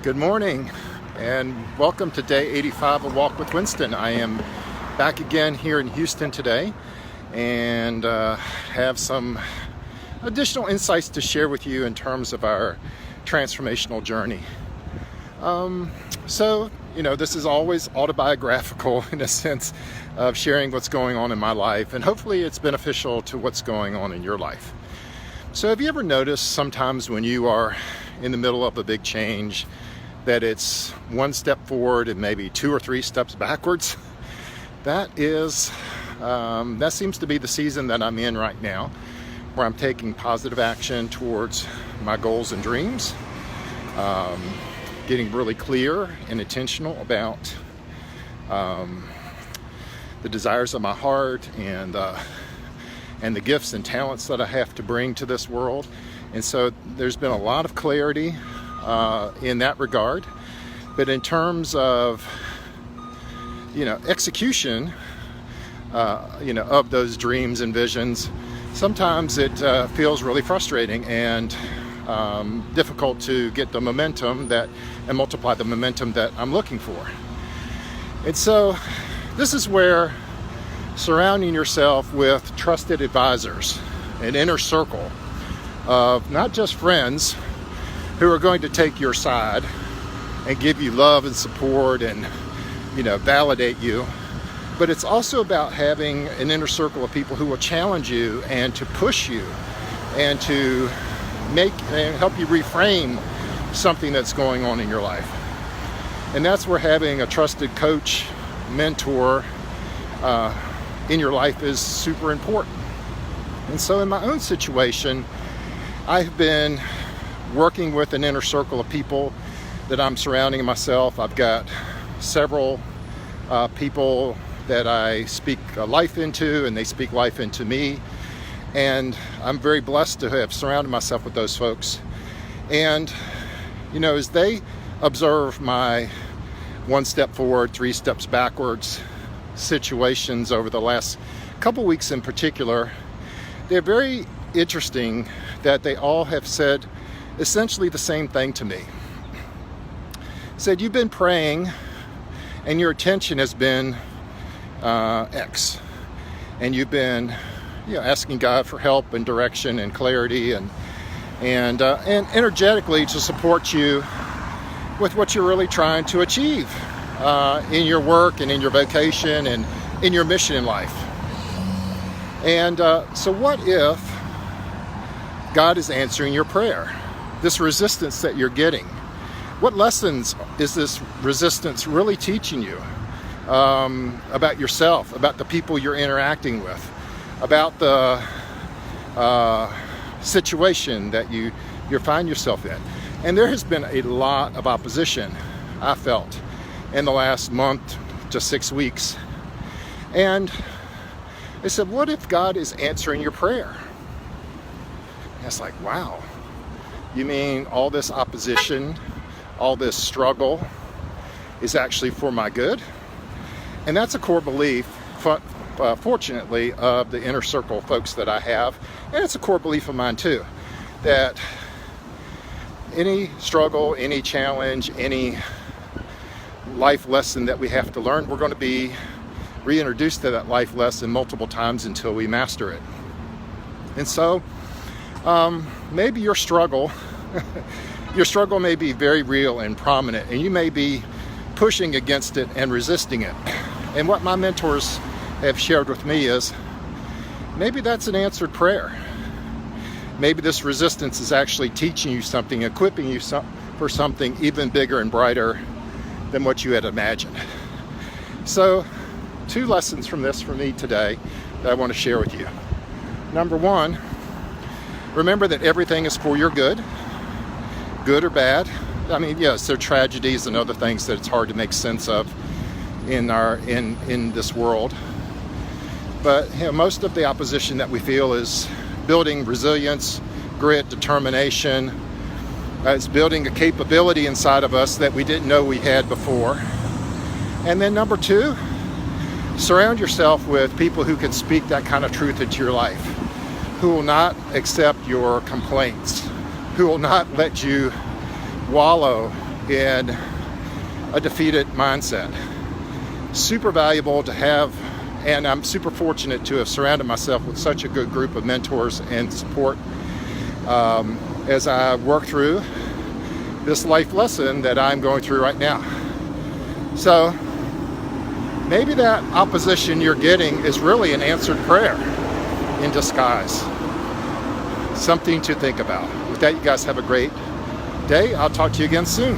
Good morning and welcome to day 85 of Walk with Winston. I am back again here in Houston today and have some additional insights to share with you in terms of our transformational journey. This is always autobiographical in a sense of sharing what's going on in my life, and hopefully it's beneficial to what's going on in your life. So have you ever noticed sometimes when you are in the middle of a big change that it's one step forward and maybe two or three steps backwards? That seems to be the season that I'm in right now, where I'm taking positive action towards my goals and dreams, getting really clear and intentional about the desires of my heart and the gifts and talents that I have to bring to this world. And so there's been a lot of clarity in that regard. But in terms of execution of those dreams and visions, sometimes it feels really frustrating and difficult to get the momentum and multiply the momentum that I'm looking for. And so this is where surrounding yourself with trusted advisors, an inner circle of not just friends who are going to take your side and give you love and support and validate you, but it's also about having an inner circle of people who will challenge you and to push you and to help you reframe something that's going on in your life. And that's where having a trusted coach, mentor in your life is super important. And so in my own situation, I've been working with an inner circle of people that I'm surrounding myself. I've got several people that I speak life into, and they speak life into me. And I'm very blessed to have surrounded myself with those folks. And, as they observe my one step forward, three steps backwards situations over the last couple weeks in particular, they're very interesting that they all have said essentially the same thing to me. Said, you've been praying and your attention has been X, and you've been asking God for help and direction and clarity and energetically to support you with what you're really trying to achieve in your work and in your vocation and in your mission in life. And so what if God is answering your prayer? This resistance that you're getting, what lessons is this resistance really teaching you about yourself, about the people you're interacting with, about the situation that you find yourself in? And there has been a lot of opposition, I felt, in the last month to 6 weeks. And they said, what if God is answering your prayer? And it's like, wow, you mean all this opposition, all this struggle is actually for my good? And that's a core belief, fortunately, of the inner circle folks that I have. And it's a core belief of mine too, that any struggle, any challenge, any life lesson that we have to learn, we're going to be reintroduced to that life lesson multiple times until we master it. And so maybe your struggle may be very real and prominent, and you may be pushing against it and resisting it. And what my mentors have shared with me is maybe that's an answered prayer. Maybe this resistance is actually teaching you something, equipping you for something even bigger and brighter than what you had imagined. So 2 lessons from this for me today that I want to share with you. Number 1, remember that everything is for your good or bad. I mean, yes, there are tragedies and other things that it's hard to make sense of in this world. But most of the opposition that we feel is building resilience, grit, determination. It's building a capability inside of us that we didn't know we had before. And then number 2, surround yourself with people who can speak that kind of truth into your life, who will not accept your complaints, who will not let you wallow in a defeated mindset. Super valuable to have, and I'm super fortunate to have surrounded myself with such a good group of mentors and support as I work through this life lesson that I'm going through right now. So maybe that opposition you're getting is really an answered prayer in disguise. Something to think about. With that, you guys have a great day. I'll talk to you again soon.